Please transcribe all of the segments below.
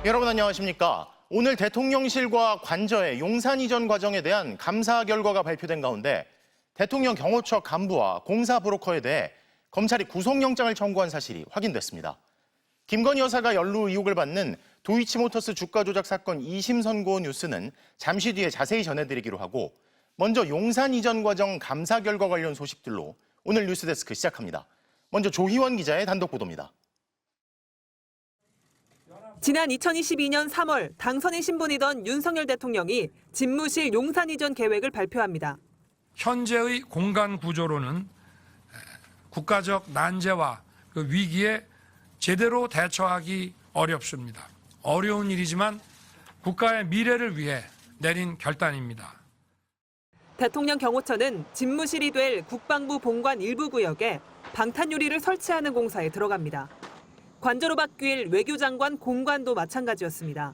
여러분 안녕하십니까? 오늘 대통령실과 관저의 용산 이전 과정에 대한 감사 결과가 발표된 가운데 대통령 경호처 간부와 공사 브로커에 대해 검찰이 구속영장을 청구한 사실이 확인됐습니다. 김건희 여사가 연루 의혹을 받는 도이치모터스 주가 조작 사건 2심 선고 뉴스는 잠시 뒤에 자세히 전해드리기로 하고 먼저 용산 이전 과정 감사 결과 관련 소식들로 오늘 뉴스데스크 시작합니다. 먼저 조희원 기자의 단독 보도입니다. 지난 2022년 3월 당선인 신분이던 윤석열 대통령이 집무실 용산 이전 계획을 발표합니다. 현재의 공간 구조로는 국가적 난제와 그 위기에 제대로 대처하기 어렵습니다. 어려운 일이지만 국가의 미래를 위해 내린 결단입니다. 대통령 경호처는 집무실이 될 국방부 본관 일부 구역에 방탄 유리를 설치하는 공사에 들어갑니다. 관저로 바뀔 외교장관 공관도 마찬가지였습니다.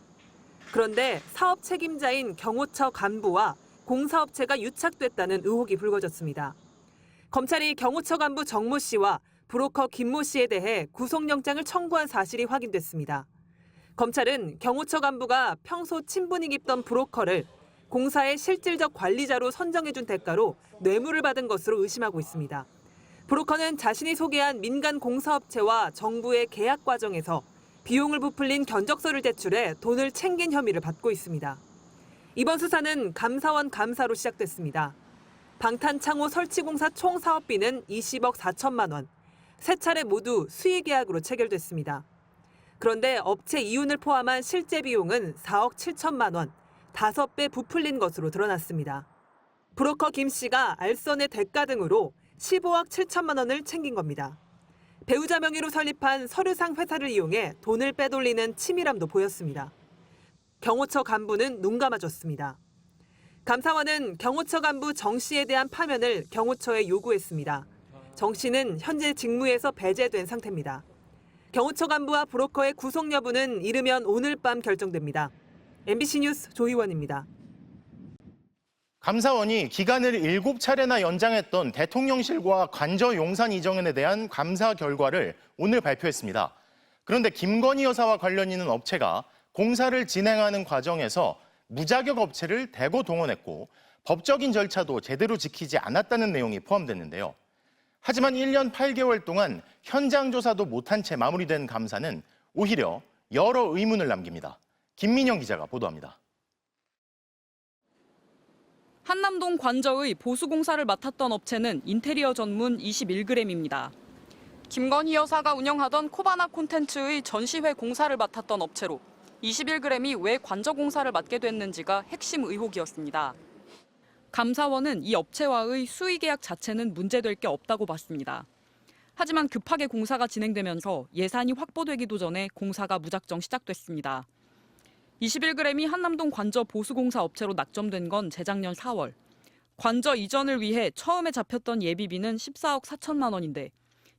그런데 사업 책임자인 경호처 간부와 공사업체가 유착됐다는 의혹이 불거졌습니다. 검찰이 경호처 간부 정모 씨와 브로커 김모 씨에 대해 구속영장을 청구한 사실이 확인됐습니다. 검찰은 경호처 간부가 평소 친분이 깊던 브로커를 공사의 실질적 관리자로 선정해준 대가로 뇌물을 받은 것으로 의심하고 있습니다. 브로커는 자신이 소개한 민간 공사업체와 정부의 계약 과정에서 비용을 부풀린 견적서를 제출해 돈을 챙긴 혐의를 받고 있습니다. 이번 수사는 감사원 감사로 시작됐습니다. 방탄창호 설치 공사 총 사업비는 20억 4천만 원, 세 차례 모두 수의계약으로 체결됐습니다. 그런데 업체 이윤을 포함한 실제 비용은 4억 7천만 원, 5배 부풀린 것으로 드러났습니다. 브로커 김 씨가 알선의 대가 등으로 15억 7천만 원을 챙긴 겁니다. 배우자 명의로 설립한 서류상 회사를 이용해 돈을 빼돌리는 치밀함도 보였습니다. 경호처 간부는 눈 감아줬습니다. 감사원은 경호처 간부 정 씨에 대한 파면을 경호처에 요구했습니다. 정 씨는 현재 직무에서 배제된 상태입니다. 경호처 간부와 브로커의 구속 여부는 이르면 오늘 밤 결정됩니다. MBC 뉴스 조희원입니다. 감사원이 기간을 7차례나 연장했던 대통령실과 관저 용산 이전에 대한 감사 결과를 오늘 발표했습니다. 그런데 김건희 여사와 관련 있는 업체가 공사를 진행하는 과정에서 무자격 업체를 대거 동원했고 법적인 절차도 제대로 지키지 않았다는 내용이 포함됐는데요. 하지만 1년 8개월 동안 현장 조사도 못한 채 마무리된 감사는 오히려 여러 의문을 남깁니다. 김민영 기자가 보도합니다. 한남동 관저의 보수공사를 맡았던 업체는 인테리어 전문 21g입니다. 김건희 여사가 운영하던 코바나 콘텐츠의 전시회 공사를 맡았던 업체로 21g이 왜 관저 공사를 맡게 됐는지가 핵심 의혹이었습니다. 감사원은 이 업체와의 수의 계약 자체는 문제될 게 없다고 봤습니다. 하지만 급하게 공사가 진행되면서 예산이 확보되기도 전에 공사가 무작정 시작됐습니다. 21g이 한남동 관저 보수공사 업체로 낙점된 건 재작년 4월. 관저 이전을 위해 처음에 잡혔던 예비비는 14억 4천만 원인데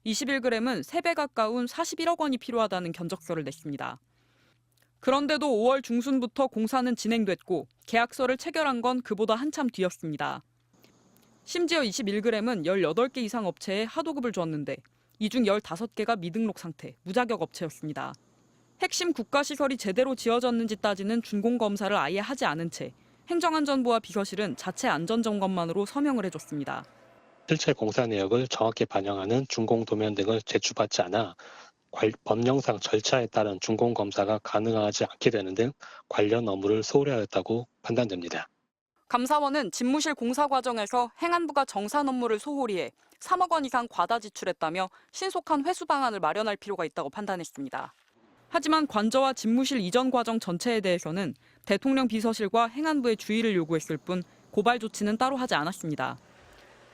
21g은 3배 가까운 41억 원이 필요하다는 견적서를 냈습니다. 그런데도 5월 중순부터 공사는 진행됐고 계약서를 체결한 건 그보다 한참 뒤였습니다. 심지어 21g은 18개 이상 업체에 하도급을 줬는데 이 중 15개가 미등록 상태, 무자격 업체였습니다. 핵심 국가시설이 제대로 지어졌는지 따지는 준공검사를 아예 하지 않은 채 행정안전부와 비서실은 자체 안전점검만으로 서명을 해줬습니다. 실제 공사 내역을 정확히 반영하는 준공도면 등을 제출받지 않아 법령상 절차에 따른 준공검사가 가능하지 않게 되는 등 관련 업무를 소홀히 하였다고 판단됩니다. 감사원은 집무실 공사 과정에서 행안부가 정산 업무를 소홀히 해 3억 원 이상 과다 지출했다며 신속한 회수 방안을 마련할 필요가 있다고 판단했습니다. 하지만 관저와 집무실 이전 과정 전체에 대해서는 대통령 비서실과 행안부의 주의를 요구했을 뿐 고발 조치는 따로 하지 않았습니다.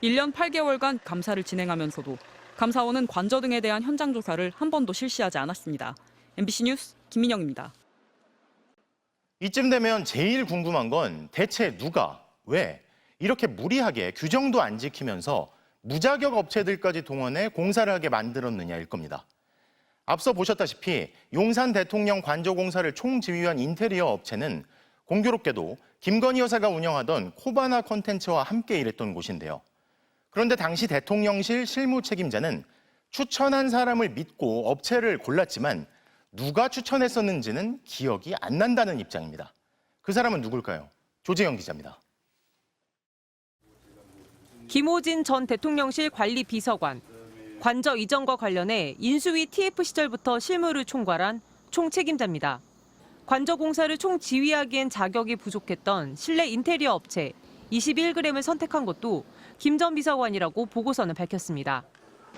1년 8개월간 감사를 진행하면서도 감사원은 관저 등에 대한 현장 조사를 한 번도 실시하지 않았습니다. MBC 뉴스 김민영입니다. 이쯤 되면 제일 궁금한 건 대체 누가, 왜 이렇게 무리하게 규정도 안 지키면서 무자격 업체들까지 동원해 공사를 하게 만들었느냐일 겁니다. 앞서 보셨다시피 용산 대통령 관저 공사를 총지휘한 인테리어 업체는 공교롭게도 김건희 여사가 운영하던 코바나 콘텐츠와 함께 일했던 곳인데요. 그런데 당시 대통령실 실무 책임자는 추천한 사람을 믿고 업체를 골랐지만 누가 추천했었는지는 기억이 안 난다는 입장입니다. 그 사람은 누굴까요? 조재영 기자입니다. 김호진 전 대통령실 관리비서관. 관저 이전과 관련해 인수위 TF 시절부터 실무를 총괄한 총책임자입니다. 관저 공사를 총지휘하기엔 자격이 부족했던 실내 인테리어 업체 21g을 선택한 것도 김 전 비서관이라고 보고서는 밝혔습니다.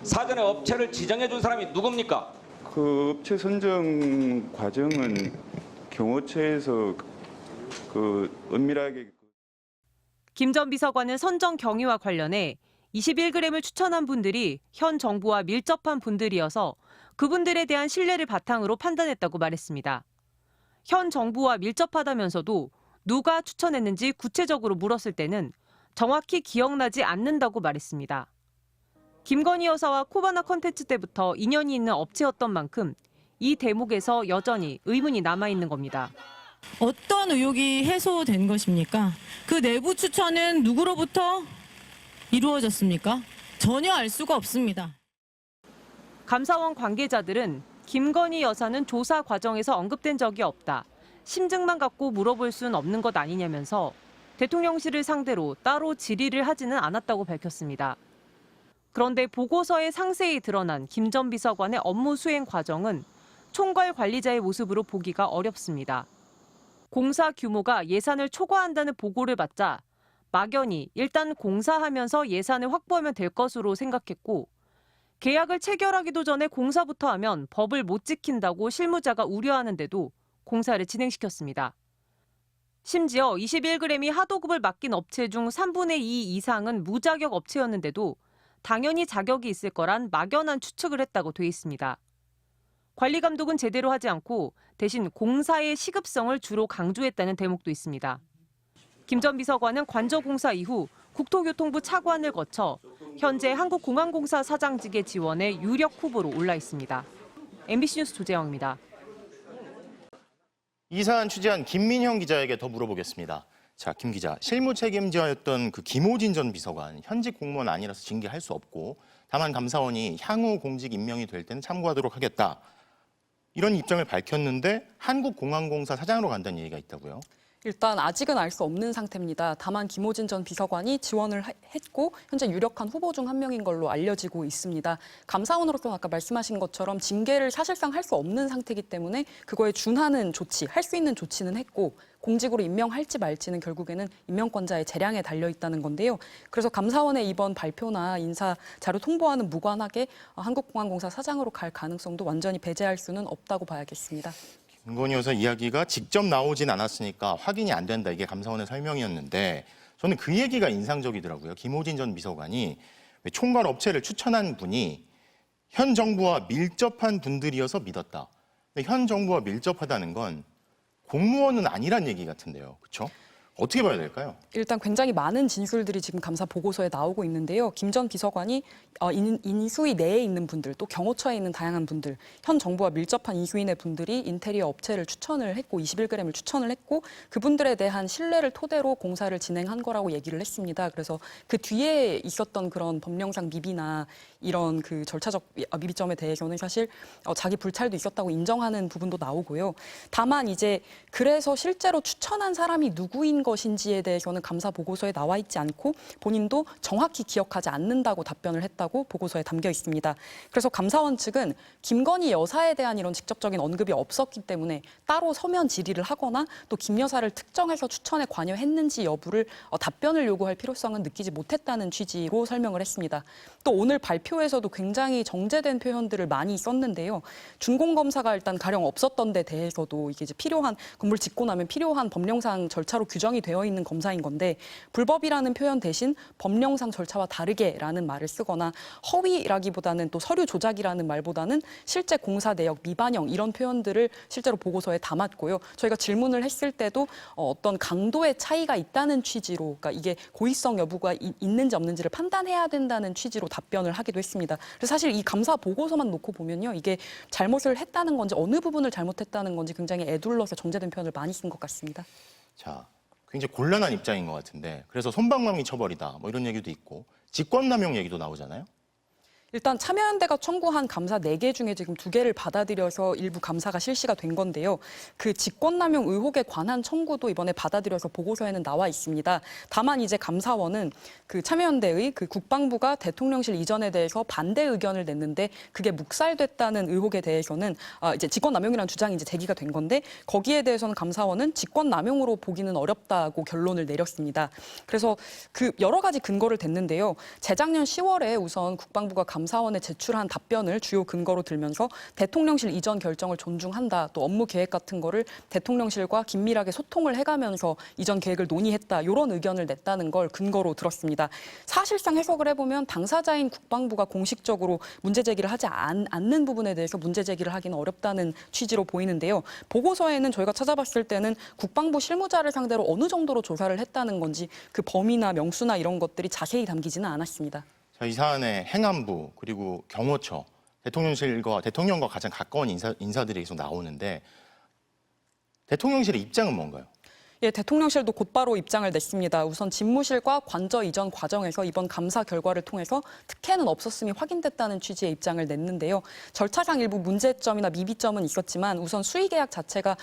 사전에 업체를 지정해 준 사람이 누굽니까? 그 업체 선정 과정은 경호처에서 은밀하게. 김 전 비서관은 선정 경위와 관련해 21g을 추천한 분들이 현 정부와 밀접한 분들이어서 그분들에 대한 신뢰를 바탕으로 판단했다고 말했습니다. 현 정부와 밀접하다면서도 누가 추천했는지 구체적으로 물었을 때는 정확히 기억나지 않는다고 말했습니다. 김건희 여사와 코바나 컨텐츠 때부터 인연이 있는 업체였던 만큼 이 대목에서 여전히 의문이 남아있는 겁니다. 어떤 의혹이 해소된 것입니까? 그 내부 추천은 누구로부터 이루어졌습니까? 전혀 알 수가 없습니다. 감사원 관계자들은 김건희 여사는 조사 과정에서 언급된 적이 없다. 심증만 갖고 물어볼 수는 없는 것 아니냐면서 대통령실을 상대로 따로 질의를 하지는 않았다고 밝혔습니다. 그런데 보고서에 상세히 드러난 김 전 비서관의 업무 수행 과정은 총괄 관리자의 모습으로 보기가 어렵습니다. 공사 규모가 예산을 초과한다는 보고를 받자 막연히 일단 공사하면서 예산을 확보하면 될 것으로 생각했고 계약을 체결하기도 전에 공사부터 하면 법을 못 지킨다고 실무자가 우려하는데도 공사를 진행시켰습니다. 심지어 21g이 하도급을 맡긴 업체 중 3분의 2 이상은 무자격 업체였는데도 당연히 자격이 있을 거란 막연한 추측을 했다고 돼 있습니다. 관리 감독은 제대로 하지 않고 대신 공사의 시급성을 주로 강조했다는 대목도 있습니다. 김 전 비서관은 관저 공사 이후 국토교통부 차관을 거쳐 현재 한국공항공사 사장직에 지원해 유력 후보로 올라 있습니다. MBC 뉴스 조재영입니다. 이 사안 취재한 김민형 기자에게 더 물어보겠습니다. 자, 김 기자, 실무 책임자였던 그 김호진 전 비서관, 현직 공무원 아니라서 징계할 수 없고 다만 감사원이 향후 공직 임명이 될 때는 참고하도록 하겠다. 이런 입장을 밝혔는데 한국공항공사 사장으로 간다는 얘기가 있다고요? 일단 아직은 알 수 없는 상태입니다. 다만 김호진 전 비서관이 지원을 했고 현재 유력한 후보 중 한 명인 걸로 알려지고 있습니다. 감사원으로서는 아까 말씀하신 것처럼 징계를 사실상 할 수 없는 상태이기 때문에 그거에 준하는 조치, 할 수 있는 조치는 했고 공직으로 임명할지 말지는 결국에는 임명권자의 재량에 달려 있다는 건데요. 그래서 감사원의 이번 발표나 인사 자료 통보와는 무관하게 한국공항공사 사장으로 갈 가능성도 완전히 배제할 수는 없다고 봐야겠습니다. 김건희 여사 이야기가 직접 나오진 않았으니까 확인이 안 된다. 이게 감사원의 설명이었는데 저는 그 얘기가 인상적이더라고요. 김호진 전 비서관이 총괄 업체를 추천한 분이 현 정부와 밀접한 분들이어서 믿었다. 근데 현 정부와 밀접하다는 건 공무원은 아니란 얘기 같은데요. 그렇죠? 어떻게 봐야 될까요? 일단 굉장히 많은 진술들이 지금 감사 보고서에 나오고 있는데요. 김 전 비서관이 인수위 내에 있는 분들, 또 경호처에 있는 다양한 분들, 현 정부와 밀접한 인수인의 분들이 인테리어 업체를 추천을 했고 21g을 추천을 했고 그분들에 대한 신뢰를 토대로 공사를 진행한 거라고 얘기를 했습니다. 그래서 그 뒤에 있었던 그런 법령상 미비나 이런 그 절차적 미비점에 대해서는 사실 자기 불찰도 있었다고 인정하는 부분도 나오고요. 다만 이제 그래서 실제로 추천한 사람이 누구인 것인지에 대해서는 감사 보고서에 나와 있지 않고 본인도 정확히 기억하지 않는다고 답변을 했다고 보고서에 담겨 있습니다. 그래서 감사원 측은 김건희 여사에 대한 이런 직접적인 언급이 없었기 때문에 따로 서면 질의를 하거나 또 김 여사를 특정해서 추천에 관여했는지 여부를 답변을 요구할 필요성은 느끼지 못했다는 취지로 설명을 했습니다. 또 오늘 발표에서도 굉장히 정제된 표현들을 많이 썼는데요. 준공검사가 일단 가령 없었던 데 대해서도 이게 이제 필요한 건물 짓고 나면 필요한 법령상 절차로 규정이 되어 있는 검사인 건데 불법이라는 표현 대신 법령상 절차와 다르게라는 말을 쓰거나 허위라기보다는 또 서류 조작이라는 말보다는 실제 공사 내역 미반영 이런 표현들을 실제로 보고서에 담았고요. 저희가 질문을 했을 때도 어떤 강도의 차이가 있다는 취지로 그러니까 이게 고의성 여부가 있는지 없는지를 판단해야 된다는 취지로 답변을 하기도 했습니다. 그래서 사실 이 감사 보고서만 놓고 보면요. 이게 잘못을 했다는 건지 어느 부분을 잘못했다는 건지 굉장히 애둘러서 정제된 표현을 많이 쓴 것 같습니다. 자, 굉장히 곤란한 입장인 것 같은데 그래서 솜방망이 처벌이다 뭐 이런 얘기도 있고 직권남용 얘기도 나오잖아요. 일단 참여연대가 청구한 감사 4개 중에 지금 2개를 받아들여서 일부 감사가 실시가 된 건데요. 그 직권남용 의혹에 관한 청구도 이번에 받아들여서 보고서에는 나와 있습니다. 다만 이제 감사원은 그 참여연대의 그 국방부가 대통령실 이전에 대해서 반대 의견을 냈는데 그게 묵살됐다는 의혹에 대해서는 이제 직권남용이라는 주장이 이제 제기가 된 건데 거기에 대해서는 감사원은 직권남용으로 보기는 어렵다고 결론을 내렸습니다. 그래서 그 여러 가지 근거를 댔는데요. 재작년 10월에 우선 국방부가 감사원에 제출한 답변을 주요 근거로 들면서 대통령실 이전 결정을 존중한다. 또 업무 계획 같은 거를 대통령실과 긴밀하게 소통을 해가면서 이전 계획을 논의했다. 이런 의견을 냈다는 걸 근거로 들었습니다. 사실상 해석을 해보면 당사자인 국방부가 공식적으로 문제 제기를 하지 않는 부분에 대해서 문제 제기를 하기는 어렵다는 취지로 보이는데요. 보고서에는 저희가 찾아봤을 때는 국방부 실무자를 상대로 어느 정도로 조사를 했다는 건지 그 범위나 명수나 이런 것들이 자세히 담기지는 않았습니다. 자, 이 사안에 행안부 그리고 경호처, 대통령과 가장 가까운 인사들이 계속 나오는데 대통령실의 입장은 뭔가요? 예, 대통령실도 곧바로 입장을 냈습니다. 우선 집무실과 관저 이전 과정에서 이번 감사 결과를 통해서 특혜는 없었음이 확인됐다는 취지의 입장을 냈는데요. 절차상 일부 문제점이나 미비점은 있었지만 우선 수의계약 자체가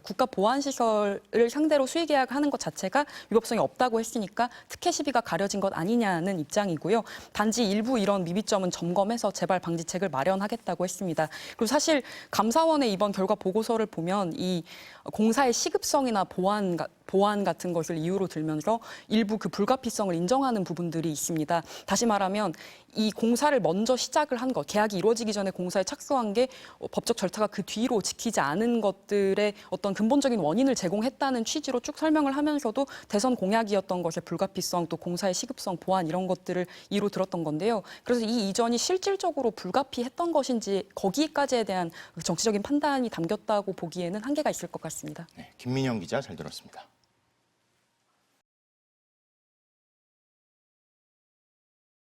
국가 보안시설을 상대로 수의계약하는 것 자체가 위법성이 없다고 했으니까 특혜 시비가 가려진 것 아니냐는 입장이고요. 단지 일부 이런 미비점은 점검해서 재발 방지책을 마련하겠다고 했습니다. 그리고 사실 감사원의 이번 결과 보고서를 보면 이 공사의 시급성이나 보안 같은 것을 이유로 들면서 일부 그 불가피성을 인정하는 부분들이 있습니다. 다시 말하면 이 공사를 먼저 시작을 한 것, 계약이 이루어지기 전에 공사에 착수한 게 법적 절차가 그 뒤로 지키지 않은 것들의 어떤 근본적인 원인을 제공했다는 취지로 쭉 설명을 하면서도 대선 공약이었던 것의 불가피성, 또 공사의 시급성, 보안 이런 것들을 이유로 들었던 건데요. 그래서 이 이전이 실질적으로 불가피했던 것인지 거기까지에 대한 정치적인 판단이 담겼다고 보기에는 한계가 있을 것 같습니다. 네, 김민영 기자 잘 들었습니다.